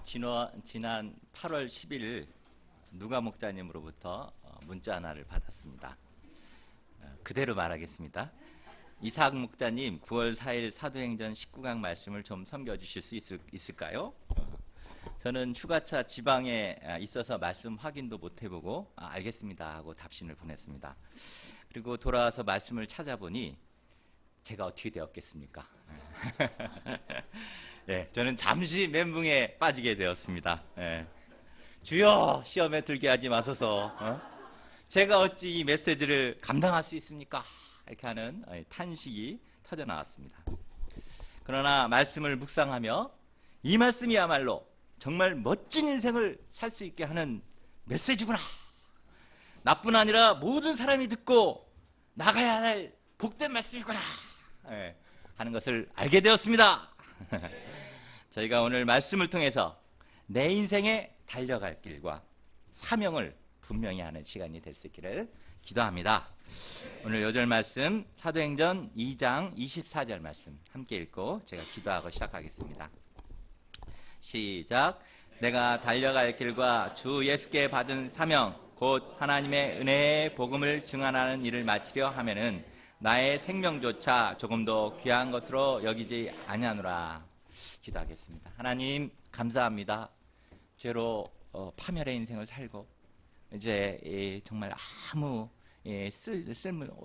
지난 8월 10일 누가 목자님으로부터 문자 하나를 받았습니다. 그대로 말하겠습니다. 이삭 목자님, 9월 4일 사도행전 19강 말씀을 좀 섬겨주실 수 있을까요? 저는 휴가차 지방에 있어서 말씀 확인도 못 해보고 알겠습니다 하고 답신을 보냈습니다. 그리고 돌아와서 말씀을 찾아보니 제가 어떻게 되었겠습니까? 네, 저는 잠시 멘붕에 빠지게 되었습니다. 네. 주여, 시험에 들게 하지 마소서. 제가 어찌 이 메시지를 감당할 수 있습니까? 이렇게 하는 탄식이 터져 나왔습니다. 그러나 말씀을 묵상하며 이 말씀이야말로 정말 멋진 인생을 살 수 있게 하는 메시지구나. 나뿐 아니라 모든 사람이 듣고 나가야 할 복된 말씀이구나. 네, 하는 것을 알게 되었습니다. 저희가 오늘 말씀을 통해서 내 인생에 달려갈 길과 사명을 분명히 하는 시간이 될 수 있기를 기도합니다. 오늘 요절 말씀 사도행전 2장 24절 말씀 함께 읽고 제가 기도하고 시작하겠습니다. 시작. 내가 달려갈 길과 주 예수께 받은 사명 곧 하나님의 은혜의 복음을 증언하는 일을 마치려 하면은 나의 생명조차 조금도 귀한 것으로 여기지 아니하노라. 기도하겠습니다. 하나님 감사합니다. 죄로 파멸의 인생을 살고 이제 정말 아무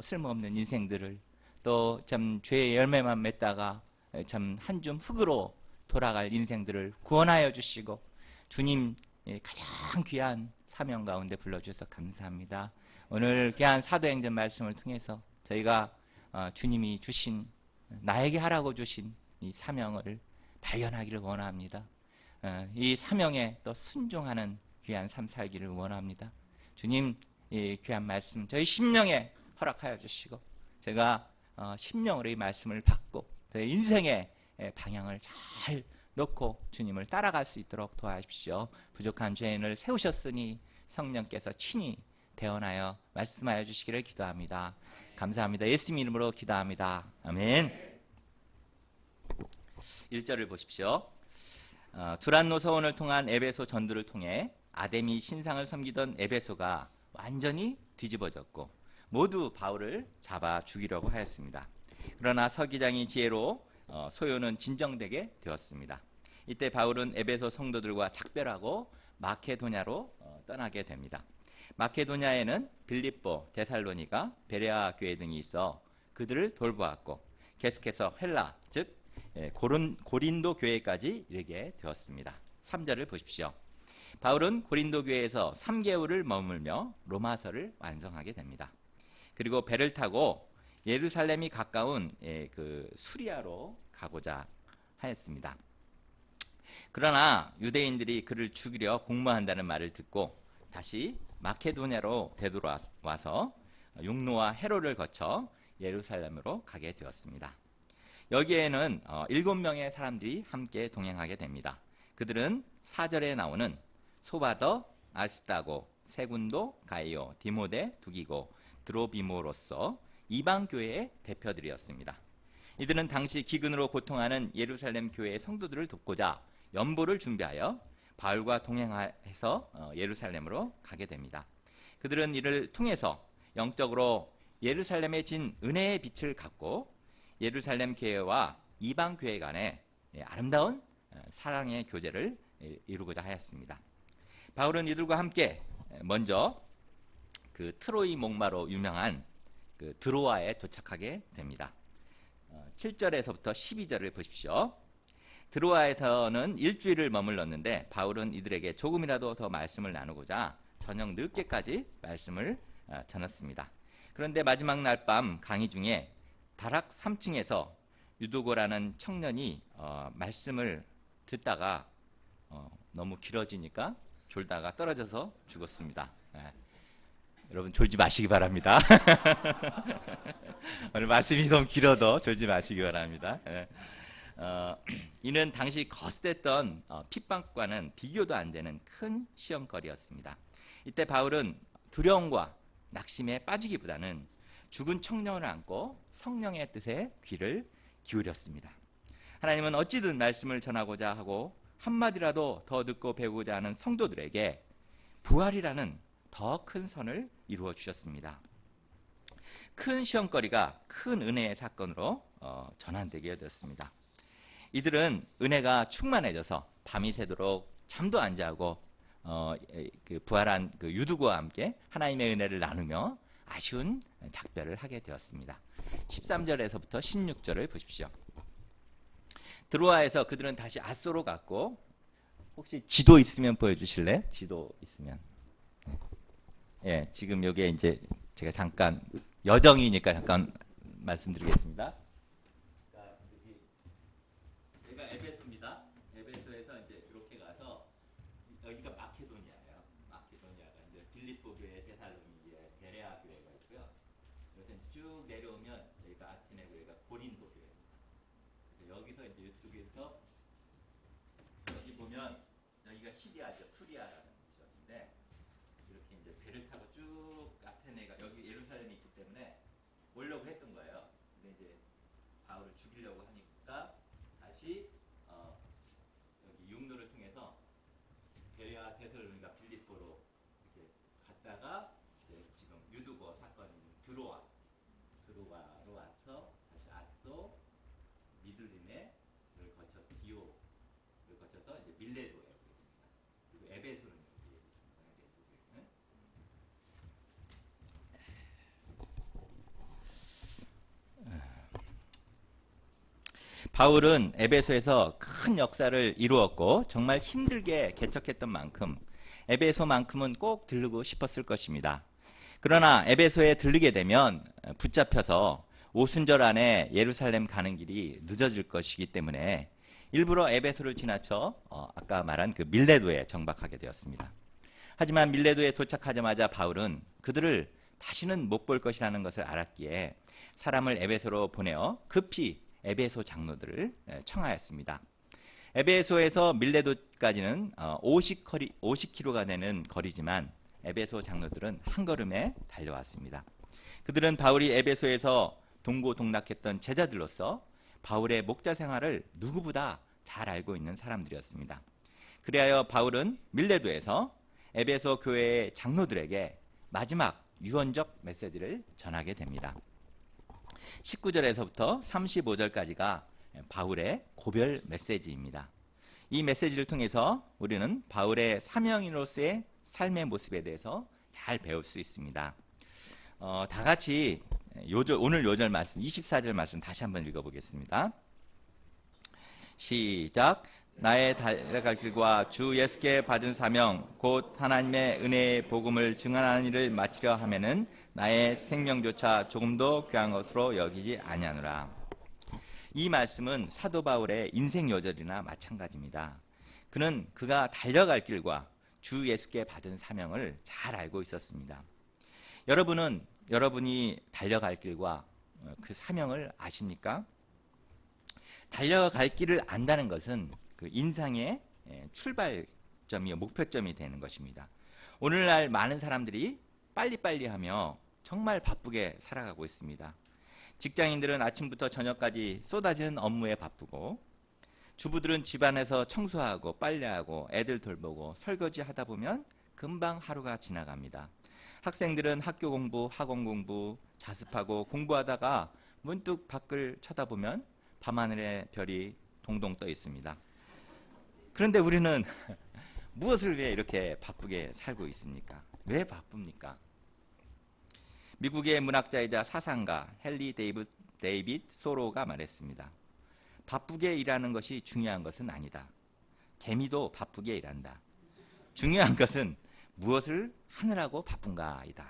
쓸모없는 인생들을 또 참 죄의 열매만 맺다가 참 한 줌 흙으로 돌아갈 인생들을 구원하여 주시고 주님 가장 귀한 사명 가운데 불러주셔서 감사합니다. 오늘 귀한 사도행전 말씀을 통해서 저희가 주님이 주신 나에게 하라고 주신 이 사명을 발견하기를 원합니다. 이 사명에 또 순종하는 귀한 삶 살기를 원합니다. 주님 이 귀한 말씀 저희 심령에 허락하여 주시고 제가 심령으로 이 말씀을 받고 저희 인생의 방향을 잘 놓고 주님을 따라갈 수 있도록 도와주십시오. 부족한 죄인을 세우셨으니 성령께서 친히 대언하여 말씀하여 주시기를 기도합니다. 감사합니다. 예수님 이름으로 기도합니다. 아멘. 1절을 보십시오. 두란노 서원을 통한 에베소 전도를 통해 아데미 신상을 섬기던 에베소가 완전히 뒤집어졌고 모두 바울을 잡아 죽이려고 하였습니다. 그러나 서기장이 지혜로 소요는 진정되게 되었습니다. 이때 바울은 에베소 성도들과 작별하고 마케도냐로 떠나게 됩니다. 마케도냐에는 빌립보, 데살로니가, 베레아 교회 등이 있어 그들을 돌보았고 계속해서 헬라, 즉 고린도 교회까지 이르게 되었습니다. 3절을 보십시오. 바울은 고린도 교회에서 3개월을 머물며 로마서를 완성하게 됩니다. 그리고 배를 타고 예루살렘이 가까운 그 수리아로 가고자 하였습니다. 그러나 유대인들이 그를 죽이려 공모한다는 말을 듣고 다시 마케도냐로 되돌아와서 육로와 헤로를 거쳐 예루살렘으로 가게 되었습니다. 여기에는 7명의 사람들이 함께 동행하게 됩니다. 그들은 4절에 나오는 소바더, 아스타고, 세군도, 가이오, 디모데, 두기고, 드로비모로서 이방교회의 대표들이었습니다. 이들은 당시 기근으로 고통하는 예루살렘 교회의 성도들을 돕고자 연보를 준비하여 바울과 동행해서 예루살렘으로 가게 됩니다. 그들은 이를 통해서 영적으로 예루살렘에 진 은혜의 빛을 갖고 예루살렘 교회와 이방 교회 간에 아름다운 사랑의 교제를 이루고자 하였습니다. 바울은 이들과 함께 먼저 그 트로이 목마로 유명한 그 드로아에 도착하게 됩니다. 7절에서부터 12절을 보십시오. 드로아에서는 일주일을 머물렀는데 바울은 이들에게 조금이라도 더 말씀을 나누고자 저녁 늦게까지 말씀을 전했습니다. 그런데 마지막 날 밤 강의 중에 다락 3층에서 유도고라는 청년이 말씀을 듣다가 너무 길어지니까 졸다가 떨어져서 죽었습니다. 여러분 졸지 마시기 바랍니다. 오늘 말씀이 좀 길어도 졸지 마시기 바랍니다. 이는 당시 거셌던 핍박과는 비교도 안 되는 큰 시험거리였습니다. 이때 바울은 두려움과 낙심에 빠지기보다는 죽은 청년을 안고 성령의 뜻에 귀를 기울였습니다. 하나님은 어찌든 말씀을 전하고자 하고 한마디라도 더 듣고 배우고자 하는 성도들에게 부활이라는 더 큰 선을 이루어 주셨습니다. 큰 시험거리가 큰 은혜의 사건으로 전환되게 되었습니다. 이들은 은혜가 충만해져서 밤이 새도록 잠도 안 자고 그 부활한 그 유두구와 함께 하나님의 은혜를 나누며 아쉬운 작별을 하게 되었습니다. 13절에서부터 16절을 보십시오. 드로아에서 그들은 다시 아소로 갔고, 혹시 지도 있으면 보여주실래요? 지도 있으면. 예, 지금 여기에 이제 제가 잠깐 여정이니까 잠깐 말씀드리겠습니다. 여기가 에베소입니다. 에베소에서 이제 이렇게 가서 여기가 마케도니아예요. 마케도니아가 이제 빌립보 교회, 데살로니게, 베레아 교회가 있고요. 여기서 쭉 내려오면 여기가 아테네 교회가 고린도 교회입니다. 그래서 여기서 이제 이쪽에서 여기 보면 여기가 시리아죠. 수리아라는 지역인데 이렇게 이제 배를 타고 쭉 아테네가 여기 예루살렘이 있기 때문에 오려고 했던 거예요. 근데 이제 바울을 죽이려고 하니까 다시 여기 육로를 통해서 베레아, 데살로니가, 빌립보로 이렇게 갔다가 이제 지금 유두거 사건인 드로아로 와서 다시 아소, 미들리네를 거쳐 디오를 거쳐서 이제 밀레도에 오게 됩니다. 그리고 에베소는 여기에 있습니다. 에베소는. 바울은 에베소에서 큰 역사를 이루었고 정말 힘들게 개척했던 만큼 에베소만큼은 꼭 들르고 싶었을 것입니다. 그러나 에베소에 들르게 되면 붙잡혀서 오순절 안에 예루살렘 가는 길이 늦어질 것이기 때문에 일부러 에베소를 지나쳐 아까 말한 그 밀레도에 정박하게 되었습니다. 하지만 밀레도에 도착하자마자 바울은 그들을 다시는 못 볼 것이라는 것을 알았기에 사람을 에베소로 보내어 급히 에베소 장로들을 청하였습니다. 에베소에서 밀레도까지는 50km가 되는 거리지만 에베소 장로들은 한 걸음에 달려왔습니다. 그들은 바울이 에베소에서 동고동락했던 제자들로서 바울의 목자 생활을 누구보다 잘 알고 있는 사람들이었습니다. 그리하여 바울은 밀레도에서 에베소 교회의 장로들에게 마지막 유언적 메시지를 전하게 됩니다. 19절에서부터 35절까지가 바울의 고별 메시지입니다. 이 메시지를 통해서 우리는 바울의 사명인으로서의 삶의 모습에 대해서 잘 배울 수 있습니다. 다 같이 오늘 요절 말씀 24절 말씀 다시 한번 읽어보겠습니다. 시작. 나의 달려갈 길과 주 예수께 받은 사명 곧 하나님의 은혜의 복음을 증언하는 일을 마치려 하면은 나의 생명조차 조금도 귀한 것으로 여기지 아니하노라. 이 말씀은 사도 바울의 인생 요절이나 마찬가지입니다. 그는 그가 달려갈 길과 주 예수께 받은 사명을 잘 알고 있었습니다. 여러분이 달려갈 길과 그 사명을 아십니까? 달려갈 길을 안다는 것은 그 인생의 출발점이 목표점이 되는 것입니다. 오늘날 많은 사람들이 빨리빨리 하며 정말 바쁘게 살아가고 있습니다. 직장인들은 아침부터 저녁까지 쏟아지는 업무에 바쁘고, 주부들은 집안에서 청소하고 빨래하고 애들 돌보고 설거지 하다 보면 금방 하루가 지나갑니다. 학생들은 학교 공부, 학원 공부, 자습하고 공부하다가 문득 밖을 쳐다보면 밤하늘에 별이 동동 떠 있습니다. 그런데 우리는 무엇을 위해 이렇게 바쁘게 살고 있습니까? 왜 바쁩니까? 미국의 문학자이자 사상가 헨리 데이빗 소로가 말했습니다. 바쁘게 일하는 것이 중요한 것은 아니다. 개미도 바쁘게 일한다. 중요한 것은 무엇을 하느라고 바쁜가이다.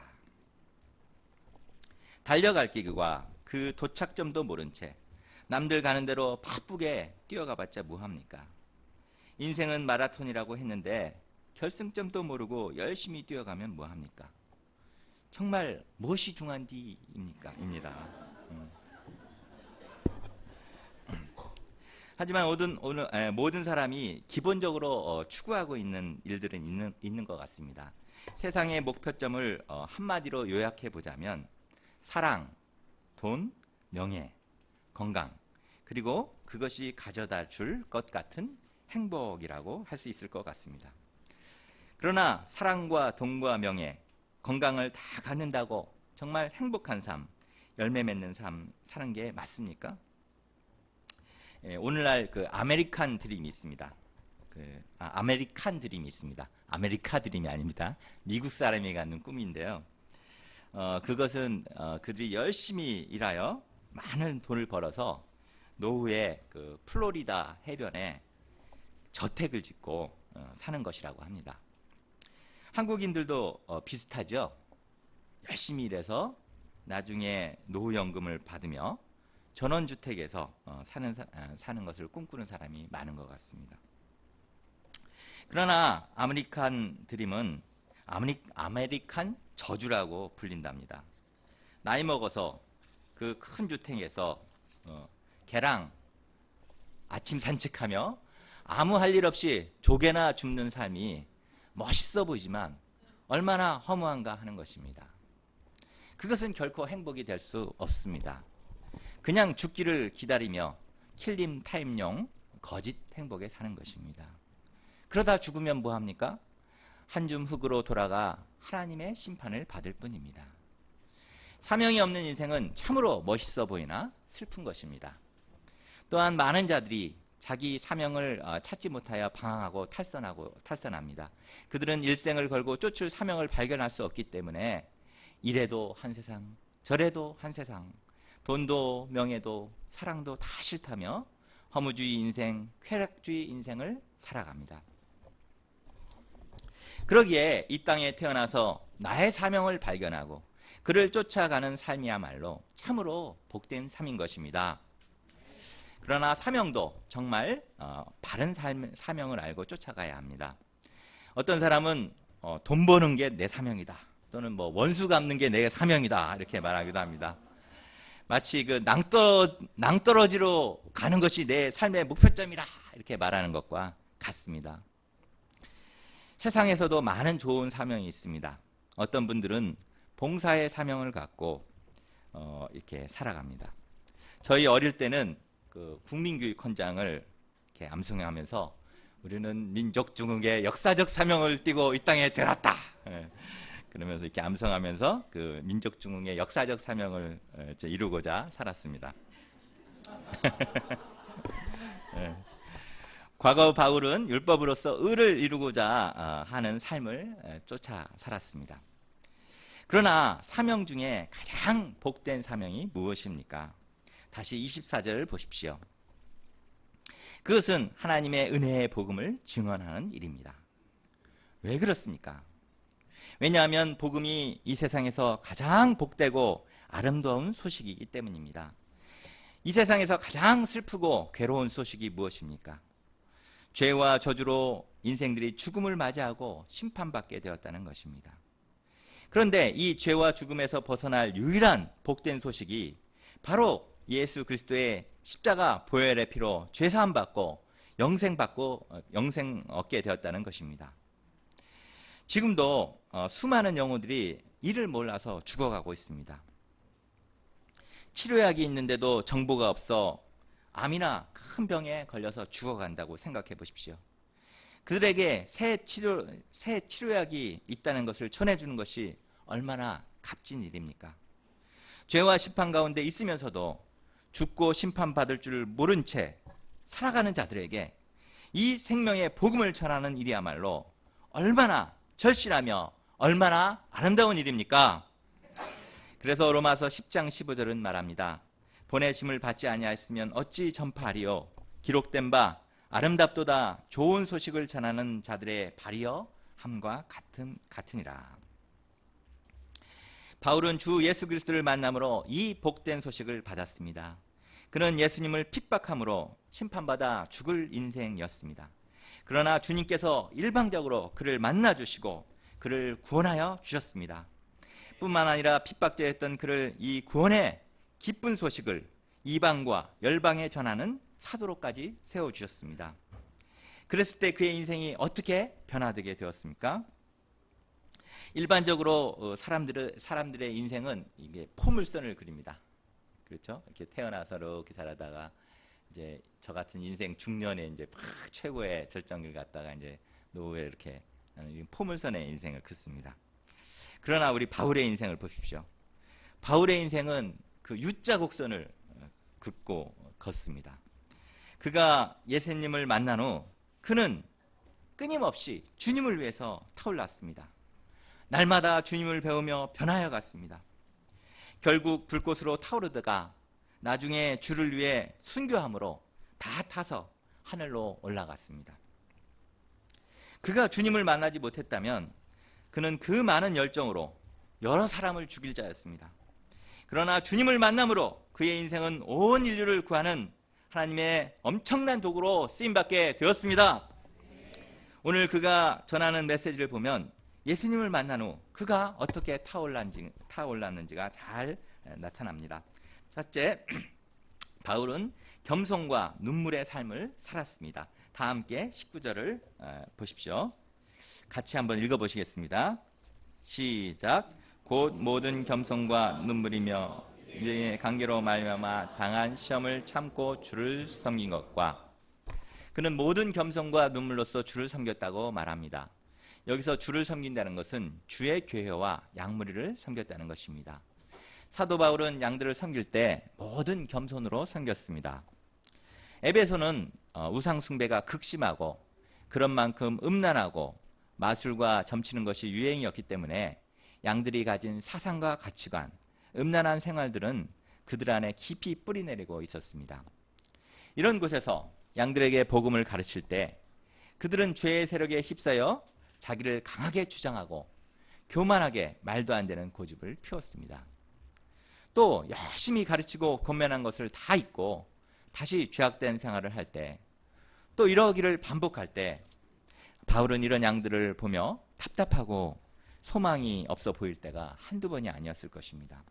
달려갈 길과 그 도착점도 모른 채 남들 가는 대로 바쁘게 뛰어가봤자 뭐합니까? 인생은 마라톤이라고 했는데 결승점도 모르고 열심히 뛰어가면 뭐합니까? 정말 무엇이 중요한디입니까? 입니다. 하지만 모든 사람이 기본적으로 추구하고 있는 일들은 있는 것 같습니다. 세상의 목표점을 한마디로 요약해 보자면 사랑, 돈, 명예, 건강, 그리고 그것이 가져다 줄 것 같은 행복이라고 할 수 있을 것 같습니다. 그러나 사랑과 돈과 명예, 건강을 다 갖는다고 정말 행복한 삶, 열매 맺는 삶 사는 게 맞습니까? 오늘날 그 아메리칸 드림이 있습니다. 아메리칸 드림이 있습니다. 아메리카 드림이 아닙니다. 미국 사람이 갖는 꿈인데요. 그것은 그들이 열심히 일하여 많은 돈을 벌어서 노후에 그 플로리다 해변에 저택을 짓고 사는 것이라고 합니다. 한국인들도 비슷하죠. 열심히 일해서 나중에 노후연금을 받으며 전원주택에서 사는 것을 꿈꾸는 사람이 많은 것 같습니다. 그러나 아메리칸 드림은 아메리칸 저주라고 불린답니다. 나이 먹어서 그 큰 주택에서 개랑 아침 산책하며 아무 할 일 없이 조개나 줍는 삶이 멋있어 보이지만 얼마나 허무한가 하는 것입니다. 그것은 결코 행복이 될 수 없습니다. 그냥 죽기를 기다리며 킬림 타임용 거짓 행복에 사는 것입니다. 그러다 죽으면 뭐합니까? 한 줌 흙으로 돌아가 하나님의 심판을 받을 뿐입니다. 사명이 없는 인생은 참으로 멋있어 보이나 슬픈 것입니다. 또한 많은 자들이 자기 사명을 찾지 못하여 방황하고 탈선합니다. 그들은 일생을 걸고 쫓을 사명을 발견할 수 없기 때문에 이래도 한 세상, 저래도 한 세상, 돈도 명예도 사랑도 다 싫다며 허무주의 인생, 쾌락주의 인생을 살아갑니다. 그러기에 이 땅에 태어나서 나의 사명을 발견하고 그를 쫓아가는 삶이야말로 참으로 복된 삶인 것입니다. 그러나 사명도 정말 바른 사명을 알고 쫓아가야 합니다. 어떤 사람은 돈 버는 게 내 사명이다, 또는 뭐 원수 갚는 게 내 사명이다 이렇게 말하기도 합니다. 마치 그 낭떠러지로 가는 것이 내 삶의 목표점이라 이렇게 말하는 것과 같습니다. 세상에서도 많은 좋은 사명이 있습니다. 어떤 분들은 봉사의 사명을 갖고 이렇게 살아갑니다. 저희 어릴 때는 그 국민교육헌장을 이렇게 암송하면서 우리는 민족중흥의 역사적 사명을 띠고 이 땅에 태어났다. 그러면서 이렇게 암송하면서 그 민족중흥의 역사적 사명을 이루고자 살았습니다. 과거 바울은 율법으로서 의를 이루고자 하는 삶을 쫓아 살았습니다. 그러나 사명 중에 가장 복된 사명이 무엇입니까? 다시 24절을 보십시오. 그것은 하나님의 은혜의 복음을 증언하는 일입니다. 왜 그렇습니까? 왜냐하면 복음이 이 세상에서 가장 복되고 아름다운 소식이기 때문입니다. 이 세상에서 가장 슬프고 괴로운 소식이 무엇입니까? 죄와 저주로 인생들이 죽음을 맞이하고 심판받게 되었다는 것입니다. 그런데 이 죄와 죽음에서 벗어날 유일한 복된 소식이 바로 예수 그리스도의 십자가 보혈의 피로 죄사함 받고 영생 얻게 되었다는 것입니다. 지금도 수많은 영혼들이 이를 몰라서 죽어가고 있습니다. 치료약이 있는데도 정보가 없어 암이나 큰 병에 걸려서 죽어간다고 생각해 보십시오. 그들에게 새 치료약이 있다는 것을 전해주는 것이 얼마나 값진 일입니까? 죄와 심판 가운데 있으면서도 죽고 심판받을 줄 모른 채 살아가는 자들에게 이 생명의 복음을 전하는 일이야말로 얼마나 절실하며 얼마나 아름다운 일입니까? 그래서 로마서 10장 15절은 말합니다. 보내심을 받지 아니하였으면 어찌 전파하리요? 기록된 바 아름답도다 좋은 소식을 전하는 자들의 발이여 함과 같으니라. 바울은 주 예수 그리스도를 만남으로 이 복된 소식을 받았습니다. 그는 예수님을 핍박함으로 심판받아 죽을 인생이었습니다. 그러나 주님께서 일방적으로 그를 만나주시고 그를 구원하여 주셨습니다. 뿐만 아니라 핍박자였던 그를 이 구원의 기쁜 소식을 이방과 열방에 전하는 사도로까지 세워주셨습니다. 그랬을 때 그의 인생이 어떻게 변화되게 되었습니까? 일반적으로 사람들의 인생은 이게 포물선을 그립니다. 그렇죠? 이렇게 태어나서 이렇게 자라다가 이제 저 같은 인생 중년에 이제 막 최고의 절정길 갔다가 이제 노후에 이렇게 포물선의 인생을 긋습니다. 그러나 우리 바울의 인생을 보십시오. 바울의 인생은 그 U자 곡선을 긋고 걷습니다. 그가 예수님을 만난 후 그는 끊임없이 주님을 위해서 타올랐습니다. 날마다 주님을 배우며 변하여 갔습니다. 결국 불꽃으로 타오르다가 나중에 주를 위해 순교함으로 다 타서 하늘로 올라갔습니다. 그가 주님을 만나지 못했다면 그는 그 많은 열정으로 여러 사람을 죽일 자였습니다. 그러나 주님을 만남으로 그의 인생은 온 인류를 구하는 하나님의 엄청난 도구로 쓰임받게 되었습니다. 오늘 그가 전하는 메시지를 보면 예수님을 만난 후 그가 어떻게 타올랐는지가 잘 나타납니다. 첫째, 바울은 겸손과 눈물의 삶을 살았습니다. 다 함께 19절을 보십시오. 같이 한번 읽어보시겠습니다. 시작. 곧 모든 겸손과 눈물이며 우리의 관계로 말미암아 당한 시험을 참고 주를 섬긴 것과, 그는 모든 겸손과 눈물로써 주를 섬겼다고 말합니다. 여기서 주를 섬긴다는 것은 주의 교회와 양무리를 섬겼다는 것입니다. 사도 바울은 양들을 섬길 때 모든 겸손으로 섬겼습니다. 에베소는 우상 숭배가 극심하고 그런 만큼 음란하고 마술과 점치는 것이 유행이었기 때문에 양들이 가진 사상과 가치관, 음란한 생활들은 그들 안에 깊이 뿌리내리고 있었습니다. 이런 곳에서 양들에게 복음을 가르칠 때 그들은 죄의 세력에 휩싸여 자기를 강하게 주장하고 교만하게 말도 안 되는 고집을 피웠습니다. 또 열심히 가르치고 권면한 것을 다 잊고 다시 죄악된 생활을 할 때, 또 이러기를 반복할 때 바울은 이런 양들을 보며 답답하고 소망이 없어 보일 때가 한두 번이 아니었을 것입니다.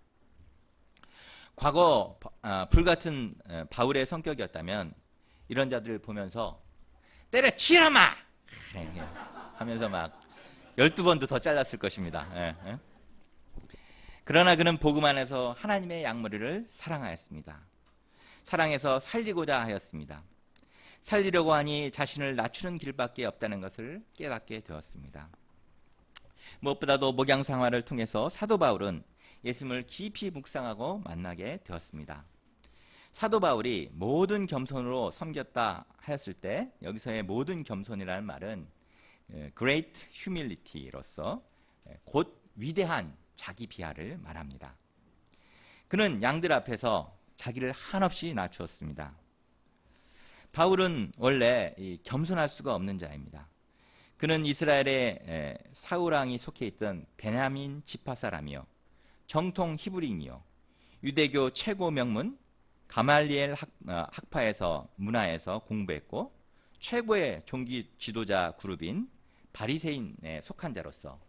과거 불같은 바울의 성격이었다면 이런 자들을 보면서 때려치라 마! 하면서 막 12번도 더 잘랐을 것입니다. 그러나 그는 복음 안에서 하나님의 양무리를 사랑하였습니다. 사랑해서 살리고자 하였습니다. 살리려고 하니 자신을 낮추는 길밖에 없다는 것을 깨닫게 되었습니다. 무엇보다도 목양 생활을 통해서 사도 바울은 예수님을 깊이 묵상하고 만나게 되었습니다. 사도 바울이 모든 겸손으로 섬겼다 하였을 때 여기서의 모든 겸손이라는 말은 great humility로서 곧 위대한 자기 비하를 말합니다. 그는 양들 앞에서 자기를 한없이 낮추었습니다. 바울은 원래 겸손할 수가 없는 자입니다. 그는 이스라엘의 사울 왕이 속해 있던 베냐민 지파 사람이요, 정통 히브리인이요, 유대교 최고 명문 가말리엘 학파에서 문화에서 공부했고 최고의 종기 지도자 그룹인 바리새인에 속한 자로서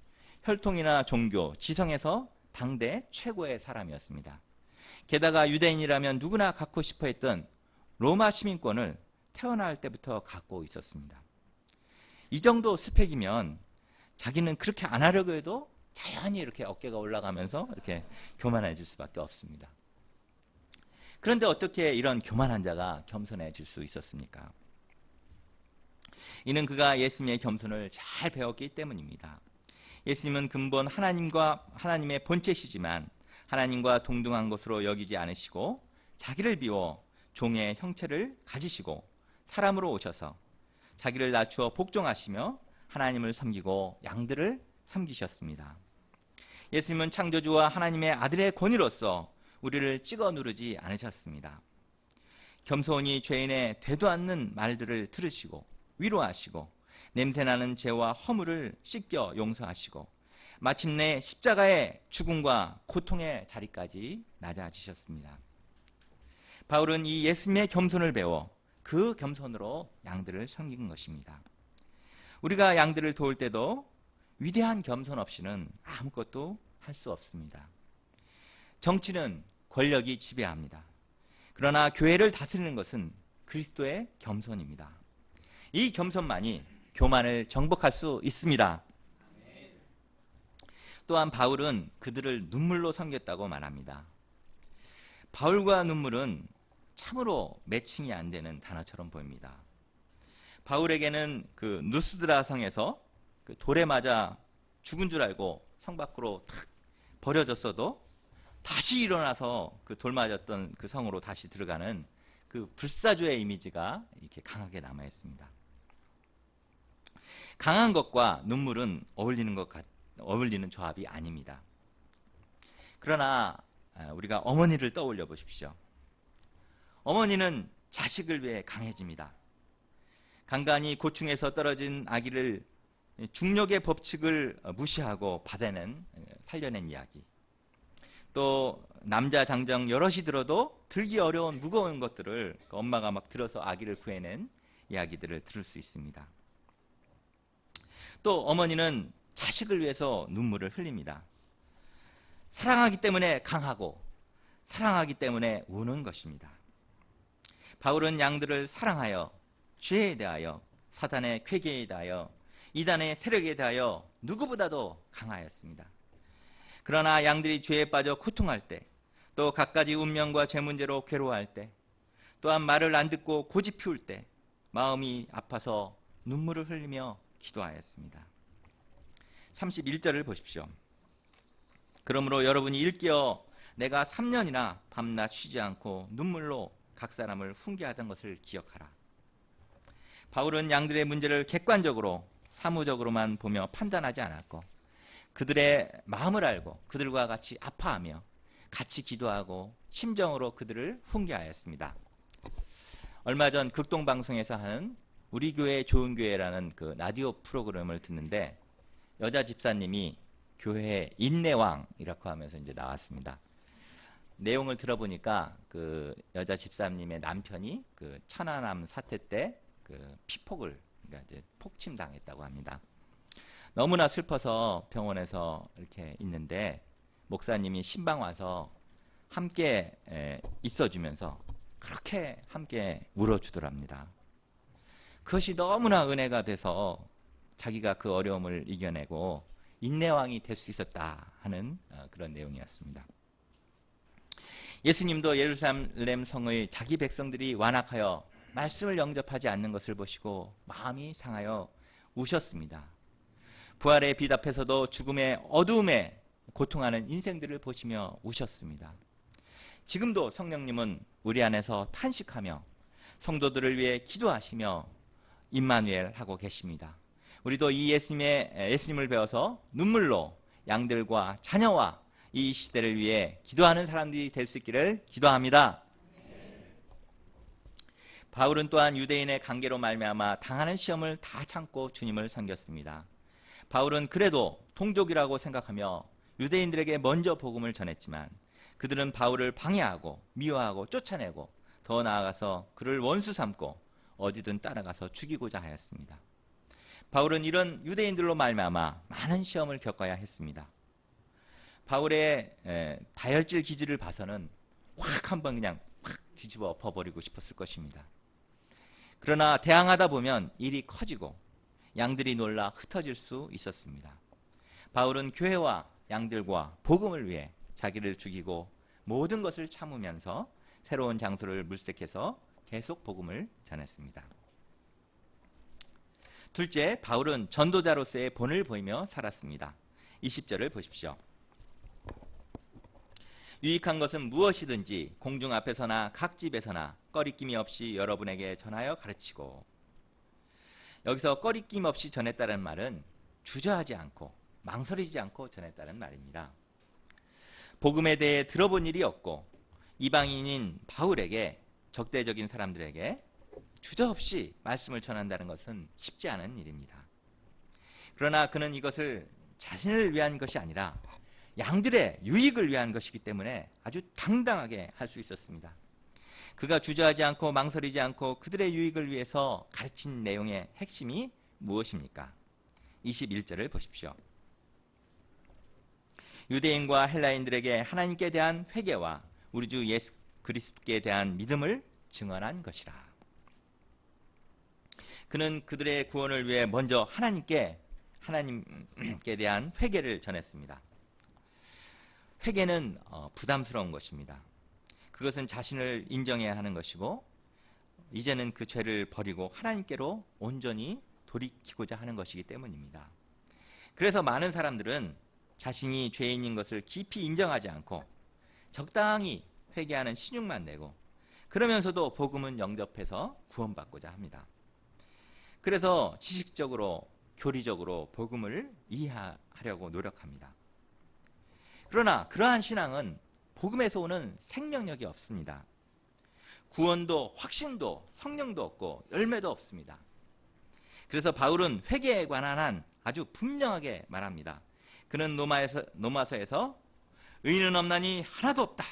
혈통이나 종교, 지성에서 당대 최고의 사람이었습니다. 게다가 유대인이라면 누구나 갖고 싶어 했던 로마 시민권을 태어날 때부터 갖고 있었습니다. 이 정도 스펙이면 자기는 그렇게 안 하려고 해도 자연히 이렇게 어깨가 올라가면서 이렇게 교만해질 수밖에 없습니다. 그런데 어떻게 이런 교만한 자가 겸손해질 수 있었습니까? 이는 그가 예수님의 겸손을 잘 배웠기 때문입니다. 예수님은 근본 하나님의 본체시지만 하나님과 동등한 것으로 여기지 않으시고 자기를 비워 종의 형체를 가지시고 사람으로 오셔서 자기를 낮추어 복종하시며 하나님을 섬기고 양들을 섬기셨습니다. 예수님은 창조주와 하나님의 아들의 권위로서 우리를 찍어 누르지 않으셨습니다. 겸손히 죄인의 되도 않는 말들을 들으시고 위로하시고 냄새나는 죄와 허물을 씻겨 용서하시고 마침내 십자가의 죽음과 고통의 자리까지 낮아지셨습니다. 바울은 이 예수님의 겸손을 배워 그 겸손으로 양들을 섬긴 것입니다. 우리가 양들을 도울 때도 위대한 겸손 없이는 아무것도 할 수 없습니다. 정치는 권력이 지배합니다. 그러나 교회를 다스리는 것은 그리스도의 겸손입니다. 이 겸손만이 교만을 정복할 수 있습니다. 또한 바울은 그들을 눈물로 섬겼다고 말합니다. 바울과 눈물은 참으로 매칭이 안 되는 단어처럼 보입니다. 바울에게는 그 누스드라 성에서 그 돌에 맞아 죽은 줄 알고 성 밖으로 탁 버려졌어도 다시 일어나서 그 돌 맞았던 그 성으로 다시 들어가는 그 불사조의 이미지가 이렇게 강하게 남아 있습니다. 강한 것과 눈물은 어울리는 조합이 아닙니다. 그러나 우리가 어머니를 떠올려 보십시오. 어머니는 자식을 위해 강해집니다. 간간히 고충에서 떨어진 아기를 중력의 법칙을 무시하고 살려낸 이야기. 또 남자 장정 여럿이 들어도 들기 어려운 무거운 것들을 엄마가 막 들어서 아기를 구해낸 이야기들을 들을 수 있습니다. 또 어머니는 자식을 위해서 눈물을 흘립니다. 사랑하기 때문에 강하고 사랑하기 때문에 우는 것입니다. 바울은 양들을 사랑하여 죄에 대하여 사단의 쾌계에 대하여 이단의 세력에 대하여 누구보다도 강하였습니다. 그러나 양들이 죄에 빠져 고통할 때, 또 갖가지 운명과 죄 문제로 괴로워할 때, 또한 말을 안 듣고 고집 피울 때 마음이 아파서 눈물을 흘리며 기도하였습니다. 31절을 보십시오. 그러므로 여러분이 일깨어 내가 3년이나 밤낮 쉬지 않고 눈물로 각 사람을 훈계하던 것을 기억하라. 바울은 양들의 문제를 객관적으로 사무적으로만 보며 판단하지 않았고 그들의 마음을 알고 그들과 같이 아파하며 같이 기도하고 심정으로 그들을 훈계하였습니다. 얼마 전 극동방송에서 하는 우리 교회 좋은 교회라는 그 라디오 프로그램을 듣는데 여자 집사님이 교회의 인내왕이라고 하면서 이제 나왔습니다. 내용을 들어보니까 그 여자 집사님의 남편이 그 천안함 사태 때 그 피폭을 그러니까 이제 폭침당했다고 합니다. 너무나 슬퍼서 병원에서 이렇게 있는데 목사님이 신방 와서 함께 있어주면서 그렇게 함께 울어주더랍니다. 그것이 너무나 은혜가 돼서 자기가 그 어려움을 이겨내고 인내왕이 될 수 있었다 하는 그런 내용이었습니다. 예수님도 예루살렘 성의 자기 백성들이 완악하여 말씀을 영접하지 않는 것을 보시고 마음이 상하여 우셨습니다. 부활의 빛 앞에서도 죽음의 어두움에 고통하는 인생들을 보시며 우셨습니다. 지금도 성령님은 우리 안에서 탄식하며 성도들을 위해 기도하시며 임마누엘 하고 계십니다. 우리도 이 예수님을 배워서 눈물로 양들과 자녀와 이 시대를 위해 기도하는 사람들이 될 수 있기를 기도합니다. 바울은 또한 유대인의 관계로 말미암아 당하는 시험을 다 참고 주님을 섬겼습니다. 바울은 그래도 동족이라고 생각하며 유대인들에게 먼저 복음을 전했지만 그들은 바울을 방해하고 미워하고 쫓아내고 더 나아가서 그를 원수 삼고 어디든 따라가서 죽이고자 하였습니다. 바울은 이런 유대인들로 말미암아 많은 시험을 겪어야 했습니다. 바울의 다혈질 기질을 봐서는 확 한번 그냥 확 뒤집어 엎어버리고 싶었을 것입니다. 그러나 대항하다 보면 일이 커지고 양들이 놀라 흩어질 수 있었습니다. 바울은 교회와 양들과 복음을 위해 자기를 죽이고 모든 것을 참으면서 새로운 장소를 물색해서 계속 복음을 전했습니다. 둘째, 바울은 전도자로서의 본을 보이며 살았습니다. 20절을 보십시오. 유익한 것은 무엇이든지 공중 앞에서나 각 집에서나 꺼리낌이 없이 여러분에게 전하여 가르치고. 여기서 꺼리낌 없이 전했다는 말은 주저하지 않고 망설이지 않고 전했다는 말입니다. 복음에 대해 들어본 일이 없고 이방인인 바울에게 적대적인 사람들에게 주저없이 말씀을 전한다는 것은 쉽지 않은 일입니다. 그러나 그는 이것을 자신을 위한 것이 아니라 양들의 유익을 위한 것이기 때문에 아주 당당하게 할 수 있었습니다. 그가 주저하지 않고 망설이지 않고 그들의 유익을 위해서 가르친 내용의 핵심이 무엇입니까? 21절을 보십시오. 유대인과 헬라인들에게 하나님께 대한 회개와 우리 주 예수 그리스도께 대한 믿음을 증언한 것이라. 그는 그들의 구원을 위해 먼저 하나님께 대한 회개를 전했습니다. 회개는 부담스러운 것입니다. 그것은 자신을 인정해야 하는 것이고 이제는 그 죄를 버리고 하나님께로 온전히 돌이키고자 하는 것이기 때문입니다. 그래서 많은 사람들은 자신이 죄인인 것을 깊이 인정하지 않고 적당히 회개하는 신용만 내고 그러면서도 복음은 영접해서 구원받고자 합니다. 그래서 지식적으로 교리적으로 복음을 이해하려고 노력합니다. 그러나 그러한 신앙은 복음에서 오는 생명력이 없습니다. 구원도 확신도 성령도 없고 열매도 없습니다. 그래서 바울은 회개에 관한 한 아주 분명하게 말합니다. 그는 로마서에서 의인은 없나니 하나도 없다.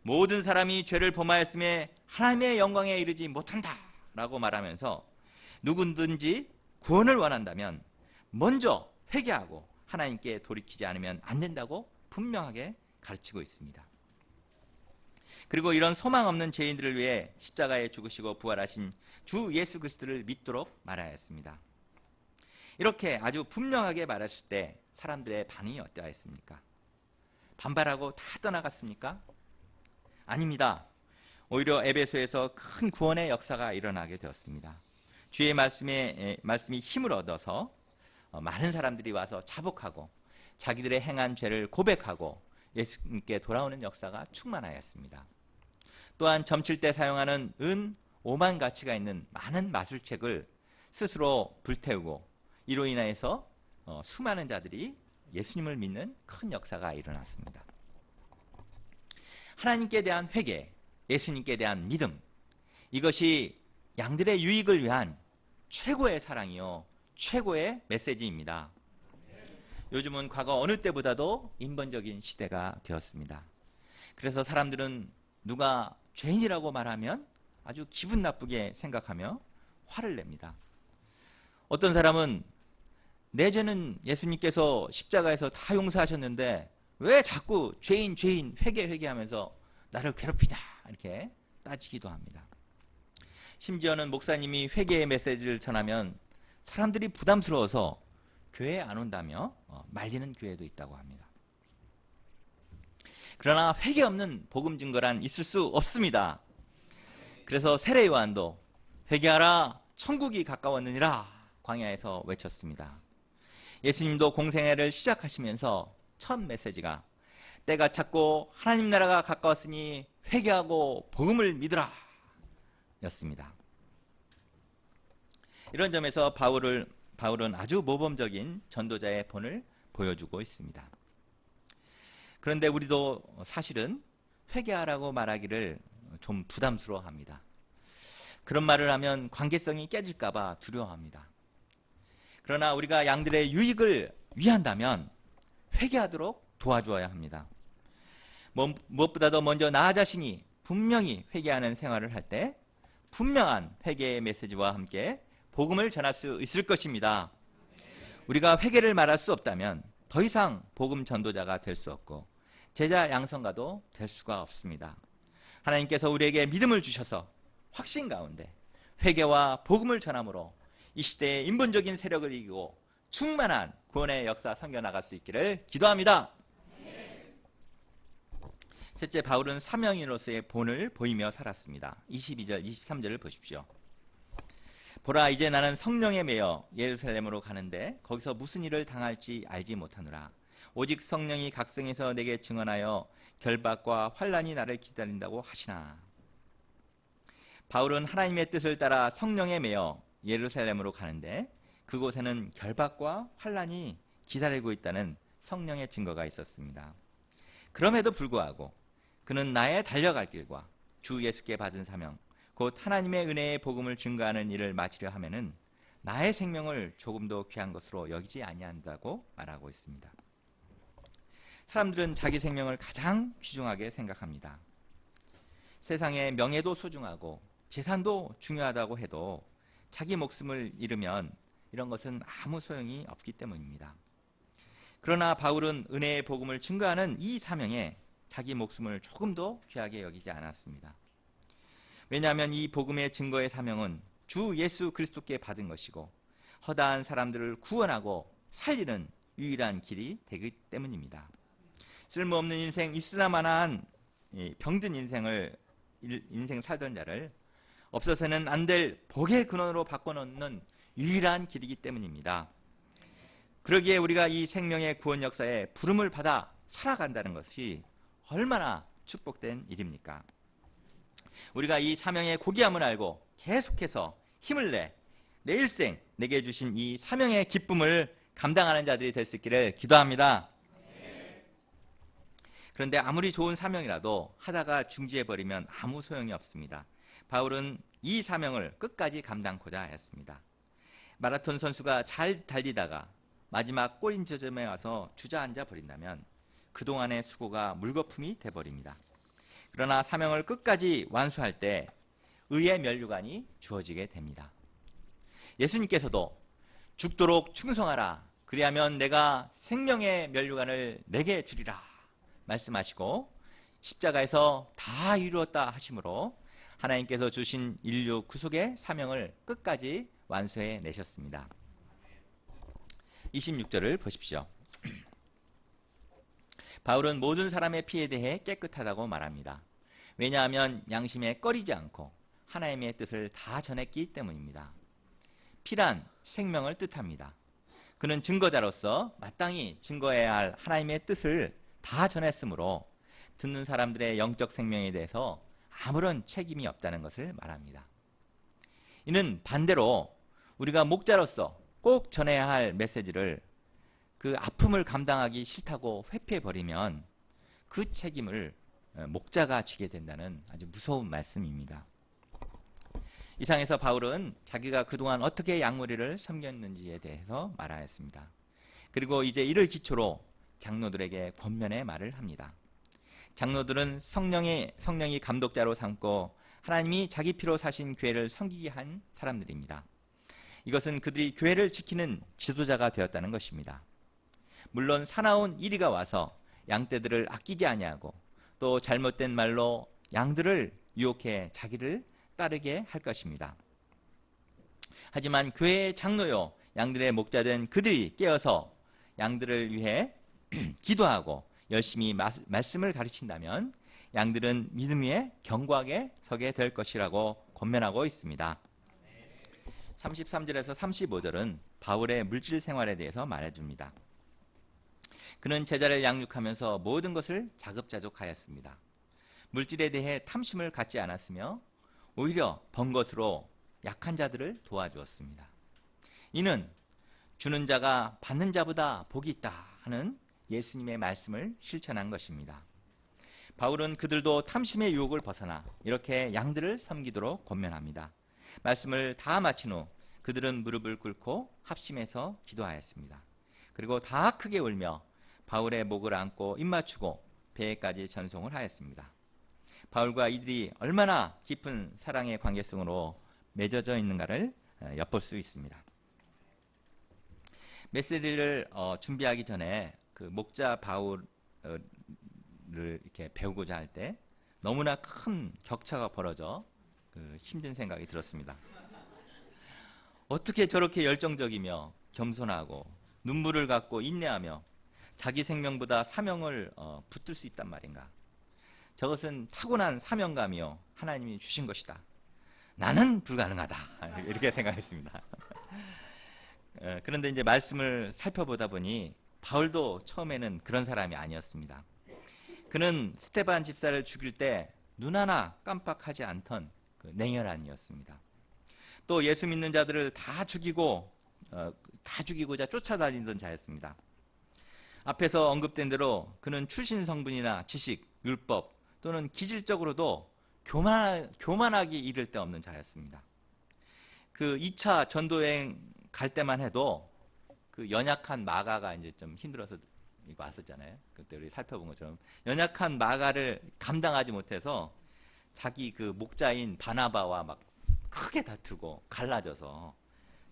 모든 사람이 죄를 범하였음에 하나님의 영광에 이르지 못한다 라고 말하면서 누구든지 구원을 원한다면 먼저 회개하고 하나님께 돌이키지 않으면 안 된다고 분명하게 가르치고 있습니다. 그리고 이런 소망 없는 죄인들을 위해 십자가에 죽으시고 부활하신 주 예수 그리스도를 믿도록 말하였습니다. 이렇게 아주 분명하게 말했을 때 사람들의 반응이 어떠했습니까? 반발하고 다 떠나갔습니까? 아닙니다. 오히려 에베소에서 큰 구원의 역사가 일어나게 되었습니다. 주의 말씀이 힘을 얻어서 많은 사람들이 와서 자복하고 자기들의 행한 죄를 고백하고 예수님께 돌아오는 역사가 충만하였습니다. 또한 점칠 때 사용하는 은 5만 가치가 있는 많은 마술책을 스스로 불태우고 이로 인해서 수많은 자들이 예수님을 믿는 큰 역사가 일어났습니다. 하나님께 대한 회개, 예수님께 대한 믿음, 이것이 양들의 유익을 위한 최고의 사랑이요 최고의 메시지입니다. 요즘은 과거 어느 때보다도 인본적인 시대가 되었습니다. 그래서 사람들은 누가 죄인이라고 말하면 아주 기분 나쁘게 생각하며 화를 냅니다. 어떤 사람은 내 죄는 예수님께서 십자가에서 다 용서하셨는데 왜 자꾸 죄인 회개하면서 나를 괴롭히냐 이렇게 따지기도 합니다. 심지어는 목사님이 회개의 메시지를 전하면 사람들이 부담스러워서 교회에 안 온다며 말리는 교회도 있다고 합니다. 그러나 회개 없는 복음 증거란 있을 수 없습니다. 그래서 세례 요한도 회개하라 천국이 가까웠느니라 광야에서 외쳤습니다. 예수님도 공생애를 시작하시면서 첫 메시지가 때가 찼고 하나님 나라가 가까웠으니 회개하고 복음을 믿으라 였습니다. 이런 점에서 바울은 아주 모범적인 전도자의 본을 보여주고 있습니다. 그런데 우리도 사실은 회개하라고 말하기를 좀 부담스러워합니다. 그런 말을 하면 관계성이 깨질까 봐 두려워합니다. 그러나 우리가 양들의 유익을 위한다면 회개하도록 도와주어야 합니다. 무엇보다도 먼저 나 자신이 분명히 회개하는 생활을 할 때 분명한 회개의 메시지와 함께 복음을 전할 수 있을 것입니다. 우리가 회개를 말할 수 없다면 더 이상 복음 전도자가 될 수 없고 제자 양성가도 될 수가 없습니다. 하나님께서 우리에게 믿음을 주셔서 확신 가운데 회개와 복음을 전함으로 이 시대의 인본적인 세력을 이기고 충만한 구원의 역사 섬겨나갈 수 있기를 기도합니다. 셋째, 바울은 사명인으로서의 본을 보이며 살았습니다. 22절, 23절을 보십시오. 보라, 이제 나는 성령에 매여 예루살렘으로 가는데 거기서 무슨 일을 당할지 알지 못하노라. 오직 성령이 각성에서 내게 증언하여 결박과 환난이 나를 기다린다고 하시나. 바울은 하나님의 뜻을 따라 성령에 매여 예루살렘으로 가는데 그곳에는 결박과 환난이 기다리고 있다는 성령의 증거가 있었습니다. 그럼에도 불구하고 그는 나의 달려갈 길과 주 예수께 받은 사명, 곧 하나님의 은혜의 복음을 증거하는 일을 마치려 하면은 나의 생명을 조금도 귀한 것으로 여기지 아니한다고 말하고 있습니다. 사람들은 자기 생명을 가장 귀중하게 생각합니다. 세상에 명예도 소중하고 재산도 중요하다고 해도 자기 목숨을 잃으면 이런 것은 아무 소용이 없기 때문입니다. 그러나 바울은 은혜의 복음을 증거하는 이 사명에 자기 목숨을 조금도 귀하게 여기지 않았습니다. 왜냐하면 이 복음의 증거의 사명은 주 예수 그리스도께 받은 것이고 허다한 사람들을 구원하고 살리는 유일한 길이 되기 때문입니다. 쓸모없는 인생 있으나마나한 이 병든 인생 살던 자를 없어서는 안 될 복의 근원으로 바꿔놓는 유일한 길이기 때문입니다. 그러기에 우리가 이 생명의 구원 역사에 부름을 받아 살아간다는 것이 얼마나 축복된 일입니까? 우리가 이 사명의 고귀함을 알고 계속해서 힘을 내 일생 내게 주신 이 사명의 기쁨을 감당하는 자들이 될 수 있기를 기도합니다. 그런데 아무리 좋은 사명이라도 하다가 중지해버리면 아무 소용이 없습니다. 바울은 이 사명을 끝까지 감당코자 하였습니다. 마라톤 선수가 잘 달리다가 마지막 꼬린 지점에 와서 주저앉아 버린다면 그동안의 수고가 물거품이 돼버립니다. 그러나 사명을 끝까지 완수할 때 의의 면류관이 주어지게 됩니다. 예수님께서도 죽도록 충성하라, 그리하면 내가 생명의 면류관을 내게 주리라 말씀하시고 십자가에서 다 이루었다 하심으로 하나님께서 주신 인류 구속의 사명을 끝까지 완수해 내셨습니다. 26절을 보십시오. 바울은 모든 사람의 피에 대해 깨끗하다고 말합니다. 왜냐하면 양심에 꺼리지 않고 하나님의 뜻을 다 전했기 때문입니다. 피란 생명을 뜻합니다. 그는 증거자로서 마땅히 증거해야 할 하나님의 뜻을 다 전했으므로 듣는 사람들의 영적 생명에 대해서 아무런 책임이 없다는 것을 말합니다. 이는 반대로 우리가 목자로서 꼭 전해야 할 메시지를 그 아픔을 감당하기 싫다고 회피해버리면 그 책임을 목자가 지게 된다는 아주 무서운 말씀입니다. 이상에서 바울은 자기가 그동안 어떻게 양무리를 섬겼는지에 대해서 말하였습니다. 그리고 이제 이를 기초로 장로들에게 권면의 말을 합니다. 장로들은 성령이 감독자로 삼고 하나님이 자기 피로 사신 교회를 섬기게 한 사람들입니다. 이것은 그들이 교회를 지키는 지도자가 되었다는 것입니다. 물론 사나운 이리가 와서 양떼들을 아끼지 아니하고 또 잘못된 말로 양들을 유혹해 자기를 따르게 할 것입니다. 하지만 교회의 장로요 양들의 목자된 그들이 깨어서 양들을 위해 기도하고 열심히 말씀을 가르친다면 양들은 믿음 위에 견고하게 서게 될 것이라고 권면하고 있습니다. 33절에서 35절은 바울의 물질 생활에 대해서 말해줍니다. 그는 제자를 양육하면서 모든 것을 자급자족하였습니다. 물질에 대해 탐심을 갖지 않았으며 오히려 번 것으로 약한 자들을 도와주었습니다. 이는 주는 자가 받는 자보다 복이 있다 하는 예수님의 말씀을 실천한 것입니다. 바울은 그들도 탐심의 유혹을 벗어나 이렇게 양들을 섬기도록 권면합니다. 말씀을 다 마친 후 그들은 무릎을 꿇고 합심해서 기도하였습니다. 그리고 다 크게 울며 바울의 목을 안고 입맞추고 배에까지 전송을 하였습니다. 바울과 이들이 얼마나 깊은 사랑의 관계성으로 맺어져 있는가를 엿볼 수 있습니다. 메시지를 준비하기 전에 그 목자 바울을 이렇게 배우고자 할 때 너무나 큰 격차가 벌어져 힘든 생각이 들었습니다. 어떻게 저렇게 열정적이며 겸손하고 눈물을 갖고 인내하며 자기 생명보다 사명을 붙들 수 있단 말인가. 저것은 타고난 사명감이요 하나님이 주신 것이다. 나는 불가능하다. 이렇게 생각했습니다. 그런데 이제 말씀을 살펴보다 보니 바울도 처음에는 그런 사람이 아니었습니다. 그는 스데반 집사를 죽일 때 눈 하나 깜빡하지 않던 그 냉혈한 이었습니다. 또 예수 믿는 자들을 다 죽이고자 쫓아다니던 자였습니다. 앞에서 언급된 대로 그는 출신 성분이나 지식, 율법 또는 기질적으로도 교만하기 이를 데 없는 자였습니다. 그 2차 전도여행 갈 때만 해도 그 연약한 마가가 이제 좀 힘들어서 이거 왔었잖아요. 그때 우리 살펴본 것처럼 연약한 마가를 감당하지 못해서 자기 그 목자인 바나바와 막 크게 다투고 갈라져서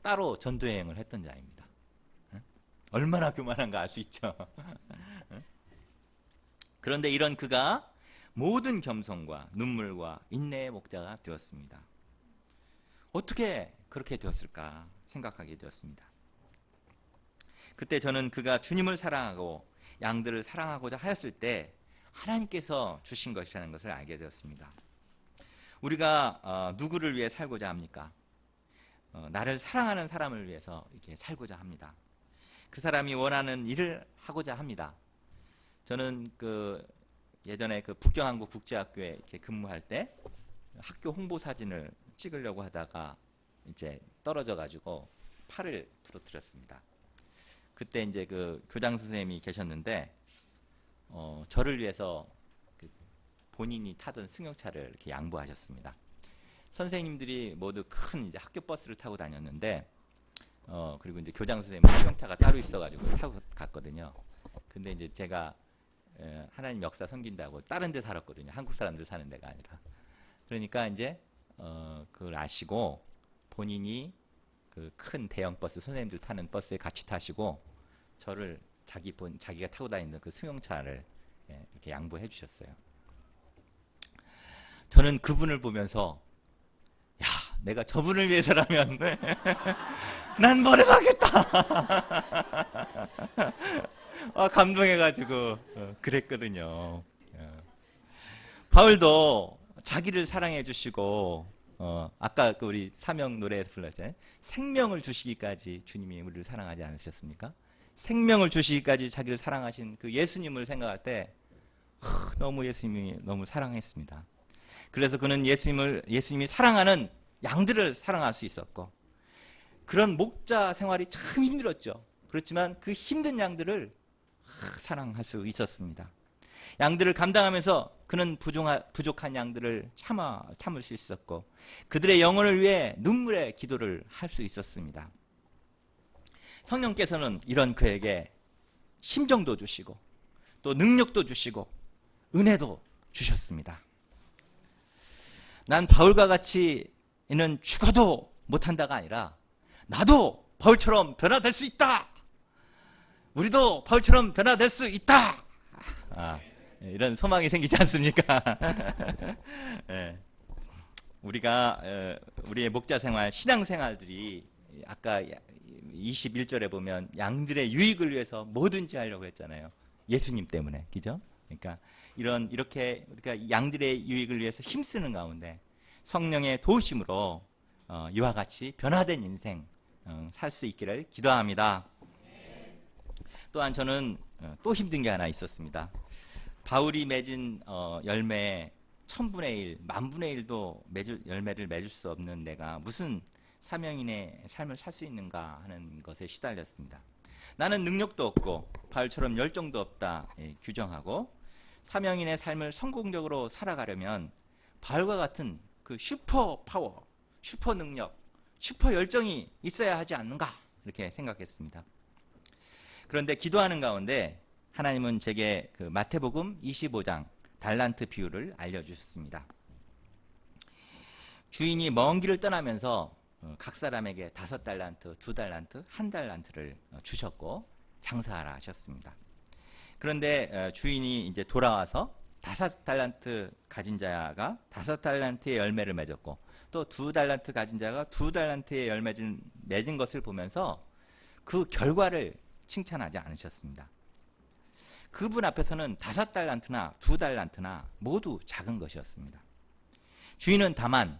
따로 전도여행을 했던 자입니다. 얼마나 교만한가 알 수 있죠. 그런데 이런 그가 모든 겸손과 눈물과 인내의 목자가 되었습니다. 어떻게 그렇게 되었을까 생각하게 되었습니다. 그때 저는 그가 주님을 사랑하고 양들을 사랑하고자 하였을 때 하나님께서 주신 것이라는 것을 알게 되었습니다. 우리가 누구를 위해 살고자 합니까? 나를 사랑하는 사람을 위해서 이렇게 살고자 합니다. 그 사람이 원하는 일을 하고자 합니다. 저는 예전에 북경한국 국제학교에 이렇게 근무할 때 학교 홍보 사진을 찍으려고 하다가 이제 떨어져 가지고 팔을 부러뜨렸습니다. 그때 이제 교장 선생님이 계셨는데 저를 위해서 본인이 타던 승용차를 이렇게 양보하셨습니다. 선생님들이 모두 큰 이제 학교 버스를 타고 다녔는데 그리고 이제 교장 선생님은 승용차가 따로 있어가지고 타고 갔거든요. 근데 이제 제가 하나님 역사 섬긴다고 다른 데 살았거든요. 한국 사람들 사는 데가 아니라. 그러니까 이제 그걸 아시고 본인이 그 큰 대형 버스, 선생님들 타는 버스에 같이 타시고 저를 자기가 타고 다니는 그 승용차를 이렇게 양보해 주셨어요. 저는 그분을 보면서 야, 내가 저분을 위해서라면 난 뭐래도 하겠다. 감동해가지고 그랬거든요. 바울도 자기를 사랑해 주시고 아까 우리 사명 노래에서 불렀잖아요. 생명을 주시기까지 주님이 우리를 사랑하지 않으셨습니까? 생명을 주시기까지 자기를 사랑하신 그 예수님을 생각할 때 너무 예수님이 너무 사랑했습니다. 그래서 그는 예수님이 사랑하는 양들을 사랑할 수 있었고, 그런 목자 생활이 참 힘들었죠. 그렇지만 그 힘든 양들을 사랑할 수 있었습니다. 양들을 감당하면서 그는 부족한 양들을 참을 수 있었고, 그들의 영혼을 위해 눈물의 기도를 할 수 있었습니다. 성령께서는 이런 그에게 심정도 주시고 또 능력도 주시고 은혜도 주셨습니다. 난 바울과 같이는 죽어도 못한다가 아니라 나도 바울처럼 변화될 수 있다. 우리도 바울처럼 변화될 수 있다. 이런 소망이 생기지 않습니까? 네. 우리가 우리의 목자 생활, 신앙 생활들이 아까 21절에 보면 양들의 유익을 위해서 뭐든지 하려고 했잖아요. 예수님 때문에, 그죠? 그러니까 이렇게 우리가 양들의 유익을 위해서 힘쓰는 가운데 성령의 도우심으로 이와 같이 변화된 인생 살 수 있기를 기도합니다. 또한 저는 또 힘든 게 하나 있었습니다. 바울이 맺은 열매의 1000분의 1, 10,000분의 1도 열매를 맺을 수 없는 내가 무슨 사명인의 삶을 살 수 있는가 하는 것에 시달렸습니다. 나는 능력도 없고 바울처럼 열정도 없다 규정하고, 사명인의 삶을 성공적으로 살아가려면 바울과 같은 그 슈퍼 파워, 슈퍼 능력, 슈퍼 열정이 있어야 하지 않는가 이렇게 생각했습니다. 그런데 기도하는 가운데 하나님은 제게 마태복음 25장 달란트 비유를 알려주셨습니다. 주인이 먼 길을 떠나면서 각 사람에게 5달란트, 2달란트, 1달란트를 주셨고 장사하라 하셨습니다. 그런데 주인이 이제 돌아와서 5달란트 가진 자가 5달란트의 열매를 맺었고, 또 2달란트 가진 자가 2달란트의 열매를 맺은 것을 보면서 그 결과를 칭찬하지 않으셨습니다. 그분 앞에서는 5달란트나 2달란트나 모두 작은 것이었습니다. 주인은 다만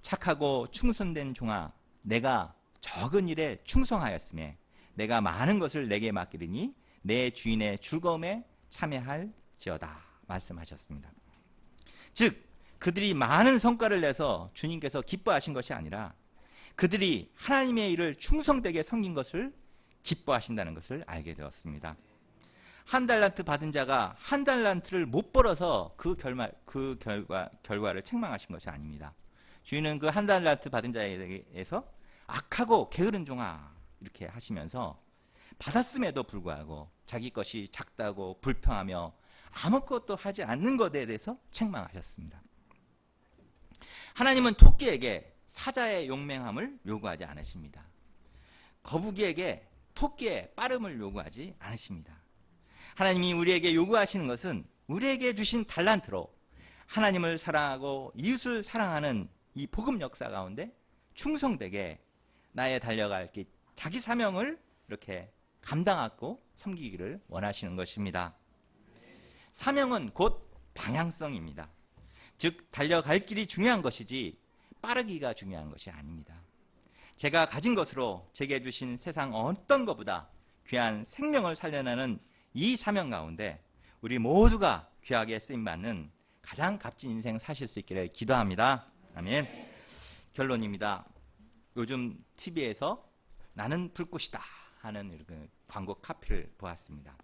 착하고 충성된 종아, 내가 적은 일에 충성하였으며 내가 많은 것을 내게 맡기리니 내 주인의 즐거움에 참여할지어다 말씀하셨습니다. 즉 그들이 많은 성과를 내서 주님께서 기뻐하신 것이 아니라 그들이 하나님의 일을 충성되게 섬긴 것을 기뻐하신다는 것을 알게 되었습니다. 1달란트 받은 자가 1달란트를 못 벌어서 그 결과를 책망하신 것이 아닙니다. 주인은 그 1달란트 받은 자에 대해서 악하고 게으른 종아 이렇게 하시면서 받았음에도 불구하고 자기 것이 작다고 불평하며 아무것도 하지 않는 것에 대해서 책망하셨습니다. 하나님은 토끼에게 사자의 용맹함을 요구하지 않으십니다. 거북이에게 토끼의 빠름을 요구하지 않으십니다. 하나님이 우리에게 요구하시는 것은 우리에게 주신 달란트로 하나님을 사랑하고 이웃을 사랑하는 이 복음 역사 가운데 충성되게 나의 달려갈 자기 사명을 이렇게 감당하고 섬기기를 원하시는 것입니다. 사명은 곧 방향성입니다. 즉 달려갈 길이 중요한 것이지 빠르기가 중요한 것이 아닙니다. 제가 가진 것으로 제게 주신 세상 어떤 것보다 귀한 생명을 살려내는 이 사명 가운데 우리 모두가 귀하게 쓰임받는 가장 값진 인생 사실 수 있기를 기도합니다. 아멘. 결론입니다. 요즘 TV에서 나는 불꽃이다 하는 광고 카피를 보았습니다.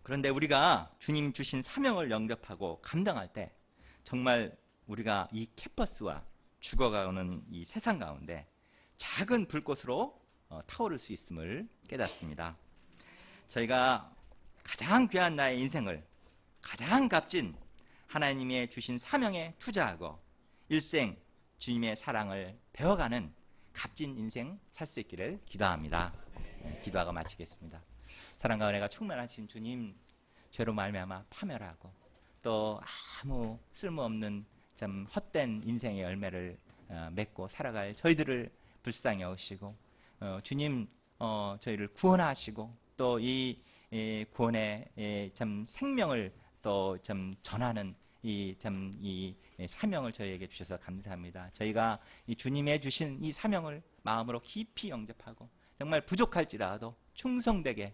그런데 우리가 주님 주신 사명을 영접하고 감당할 때 정말 우리가 이 캠퍼스와 죽어가는 이 세상 가운데 작은 불꽃으로 타오를 수 있음을 깨닫습니다. 저희가 가장 귀한 나의 인생을 가장 값진 하나님의 주신 사명에 투자하고 일생 주님의 사랑을 배워가는 값진 인생 살 수 있기를 기도합니다. 기도하고 마치겠습니다. 사랑과 은혜가 충만하신 주님, 죄로 말미암아 파멸하고 또 아무 쓸모없는 참 헛된 인생의 열매를 맺고 살아갈 저희들을 불쌍히 여기시고 주님 저희를 구원하시고 또 이 구원의 참 생명을 또 참 전하는 이 사명을 저희에게 주셔서 감사합니다. 저희가 이 주님의 주신 이 사명을 마음으로 깊이 영접하고 정말 부족할지라도 충성되게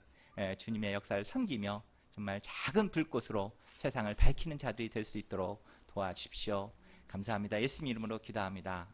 주님의 역사를 섬기며 정말 작은 불꽃으로 세상을 밝히는 자들이 될 수 있도록 도와주십시오. 감사합니다. 예수님 이름으로 기도합니다.